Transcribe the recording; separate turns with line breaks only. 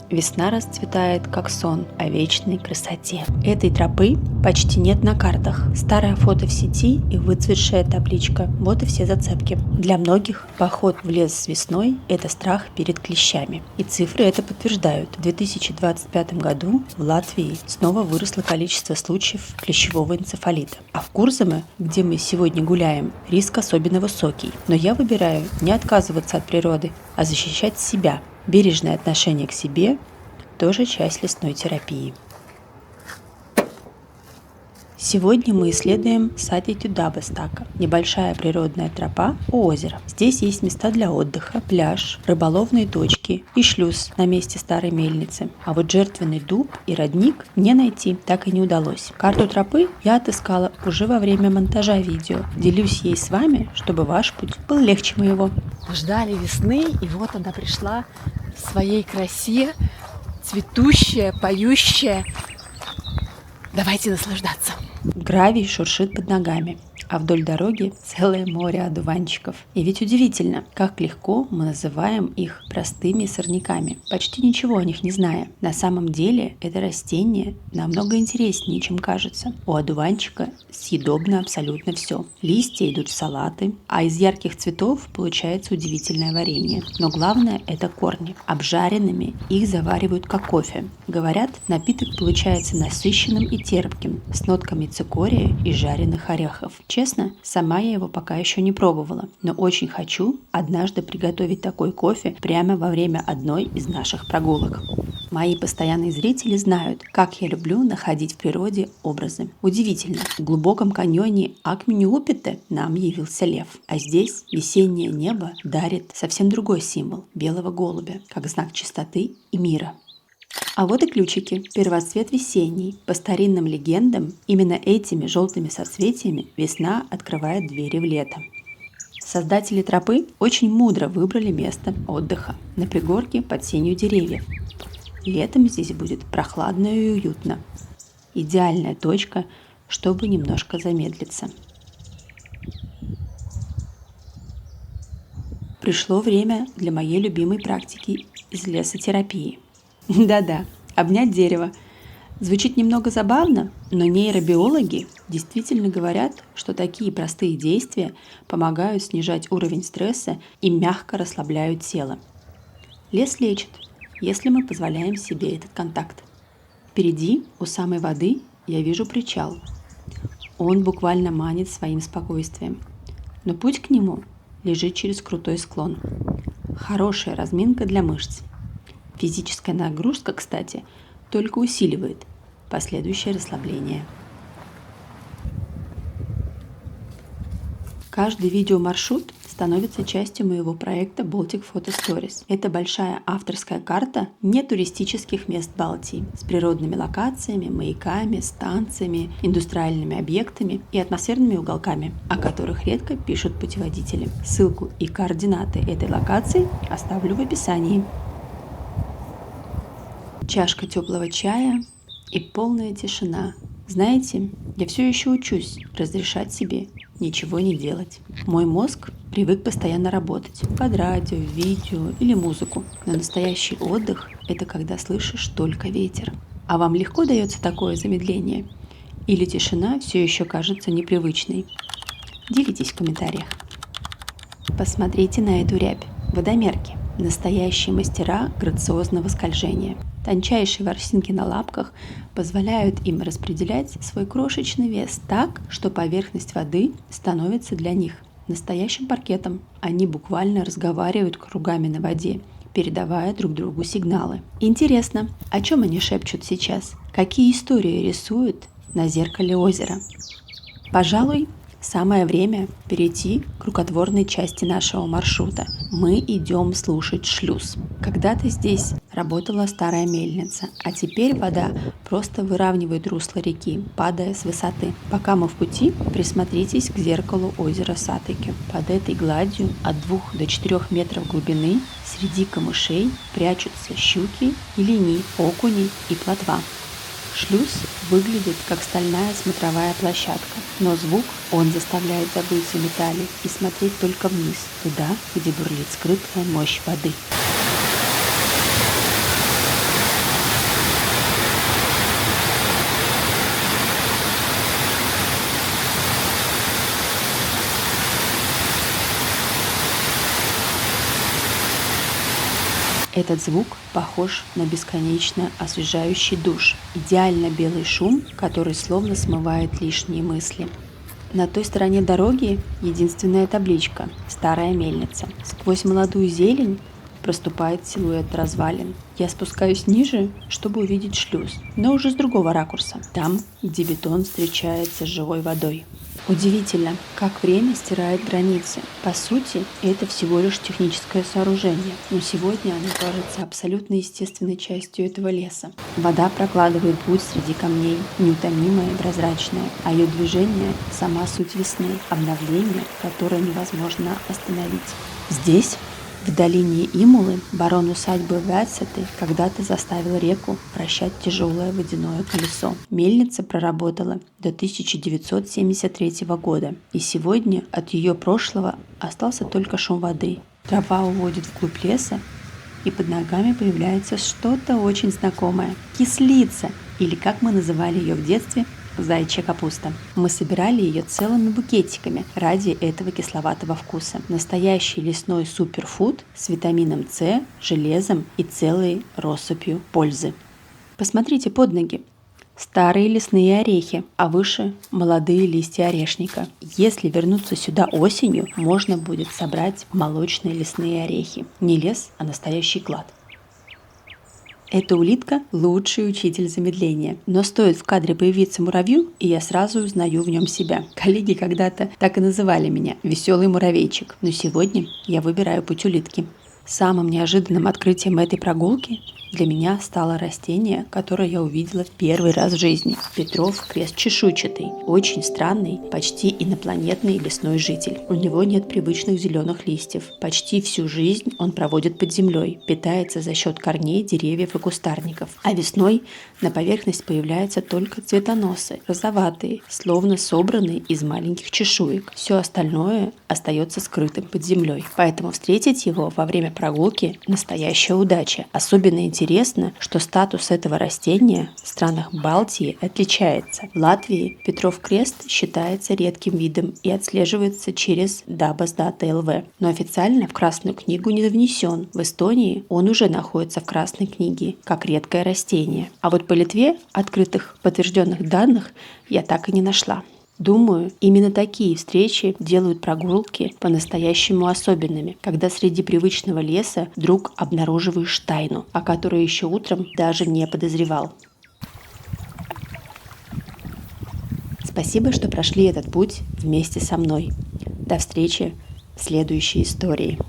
Весна расцветает, как сон о вечной красоте. Этой тропы почти нет на картах. Старое фото в сети и выцветшая табличка. Вот и все зацепки. Для многих поход в лес с весной – это страх перед клещами. И цифры это подтверждают. В 2025 году в Латвии снова выросло количество случаев клещевого энцефалита. А в Курзаме, где мы сегодня гуляем, риск особенно высокий. Но я выбираю не отказываться от природы, а защищать себя. Бережное отношение к себе – тоже часть лесной терапии. Сегодня мы исследуем Сати-Тюдабастака – небольшая природная тропа у озера. Здесь есть места для отдыха, пляж, рыболовные точки и шлюз на месте старой мельницы. А вот жертвенный дуб и родник не найти так и не удалось. Карту тропы я отыскала уже во время монтажа видео. Делюсь ей с вами, чтобы ваш путь был легче моего.
Ждали весны, и вот она пришла в своей красе, цветущая, поющая. Давайте наслаждаться.
Гравий шуршит под ногами, а вдоль дороги целое море одуванчиков. И ведь удивительно, как легко мы называем их простыми сорняками, почти ничего о них не зная. На самом деле это растение намного интереснее, чем кажется. У одуванчика съедобно абсолютно все. Листья идут в салаты, а из ярких цветов получается удивительное варенье. Но главное – это корни. Обжаренными их заваривают как кофе. Говорят, напиток получается насыщенным и терпким, с нотками цикория и жареных орехов. Честно, сама я его пока еще не пробовала, но очень хочу однажды приготовить такой кофе прямо во время одной из наших прогулок. Мои постоянные зрители знают, как я люблю находить в природе образы. Удивительно, в глубоком каньоне Акмени-Упите нам явился лев, а здесь весеннее небо дарит совсем другой символ – белого голубя, как знак чистоты и мира. А вот и ключики. Первоцвет весенний. По старинным легендам, именно этими желтыми соцветиями весна открывает двери в лето. Создатели тропы очень мудро выбрали место отдыха на пригорке под сенью деревьев. Летом здесь будет прохладно и уютно. Идеальная точка, чтобы немножко замедлиться. Пришло время для моей любимой практики из лесотерапии. Да-да, обнять дерево. Звучит немного забавно, но нейробиологи действительно говорят, что такие простые действия помогают снижать уровень стресса и мягко расслабляют тело. Лес лечит, если мы позволяем себе этот контакт. Впереди, у самой воды, я вижу причал. Он буквально манит своим спокойствием. Но путь к нему лежит через крутой склон. Хорошая разминка для мышц. Физическая нагрузка, кстати, только усиливает последующее расслабление. Каждый видеомаршрут становится частью моего проекта Baltic Photo Stories. Это большая авторская карта нетуристических мест Балтии с природными локациями, маяками, станциями, индустриальными объектами и атмосферными уголками, о которых редко пишут путеводители. Ссылку и координаты этой локации оставлю в описании. Чашка теплого чая и полная тишина. Знаете, я все еще учусь разрешать себе ничего не делать. Мой мозг привык постоянно работать под радио, видео или музыку. Но настоящий отдых – это когда слышишь только ветер. А вам легко дается такое замедление? Или тишина все еще кажется непривычной? Делитесь в комментариях. Посмотрите на эту рябь. Водомерки. Настоящие мастера грациозного скольжения. Тончайшие ворсинки на лапках позволяют им распределять свой крошечный вес так, что поверхность воды становится для них настоящим паркетом. Они буквально разговаривают кругами на воде, передавая друг другу сигналы. Интересно, о чем они шепчут сейчас? Какие истории рисуют на зеркале озера? Пожалуй, самое время перейти к рукотворной части нашего маршрута. Мы идем слушать шлюз. Когда-то здесь работала старая мельница, а теперь вода просто выравнивает русло реки, падая с высоты. Пока мы в пути, присмотритесь к зеркалу озера Сатеки. Под этой гладью от 2 до 4 метров глубины среди камышей прячутся щуки и линии, окуни и плотва. Шлюз выглядит как стальная смотровая площадка, но звук он заставляет забыть о металле и смотреть только вниз, туда, где бурлит скрытая мощь воды. Этот звук похож на бесконечно освежающий душ. Идеально белый шум, который словно смывает лишние мысли. На той стороне дороги единственная табличка – старая мельница. Сквозь молодую зелень проступает силуэт развалин. Я спускаюсь ниже, чтобы увидеть шлюз, но уже с другого ракурса. Там, где бетон встречается с живой водой. Удивительно, как время стирает границы. По сути, это всего лишь техническое сооружение, но сегодня оно кажется абсолютно естественной частью этого леса. Вода прокладывает путь среди камней, неутомимая и прозрачная, а ее движение – сама суть весны, обновление, которое невозможно остановить. Здесь, в долине Имулы, барон усадьбы Вятсеты когда-то заставил реку вращать тяжелое водяное колесо. Мельница проработала до 1973 года, и сегодня от ее прошлого остался только шум воды. Трава уводит вглубь леса, и под ногами появляется что-то очень знакомое – кислица, или, как мы называли ее в детстве, зайчья капуста. Мы собирали ее целыми букетиками ради этого кисловатого вкуса. Настоящий лесной суперфуд с витамином С, железом и целой россыпью пользы. Посмотрите под ноги. Старые лесные орехи, а выше молодые листья орешника. Если вернуться сюда осенью, можно будет собрать молочные лесные орехи. Не лес, а настоящий клад. Эта улитка – лучший учитель замедления. Но стоит в кадре появиться муравью, и я сразу узнаю в нем себя. Коллеги когда-то так и называли меня – веселый муравейчик. Но сегодня я выбираю путь улитки. Самым неожиданным открытием этой прогулки для меня стало растение, которое я увидела в первый раз в жизни. Петров крест чешуйчатый. Очень странный, почти инопланетный лесной житель. У него нет привычных зеленых листьев. Почти всю жизнь он проводит под землей, питается за счет корней деревьев и кустарников. А весной на поверхность появляются только цветоносы, розоватые, словно собранные из маленьких чешуек. Все остальное остается скрытым под землей. Поэтому встретить его во время прогулки – настоящая удача. Особенно интересно, что статус этого растения в странах Балтии отличается. В Латвии Петров крест считается редким видом и отслеживается через Dabas.lv, но официально в Красную книгу не внесен. В Эстонии он уже находится в Красной книге как редкое растение. А вот по Литве открытых подтвержденных данных я так и не нашла. Думаю, именно такие встречи делают прогулки по-настоящему особенными, когда среди привычного леса вдруг обнаруживаешь тайну, о которой еще утром даже не подозревал. Спасибо, что прошли этот путь вместе со мной. До встречи в следующей истории.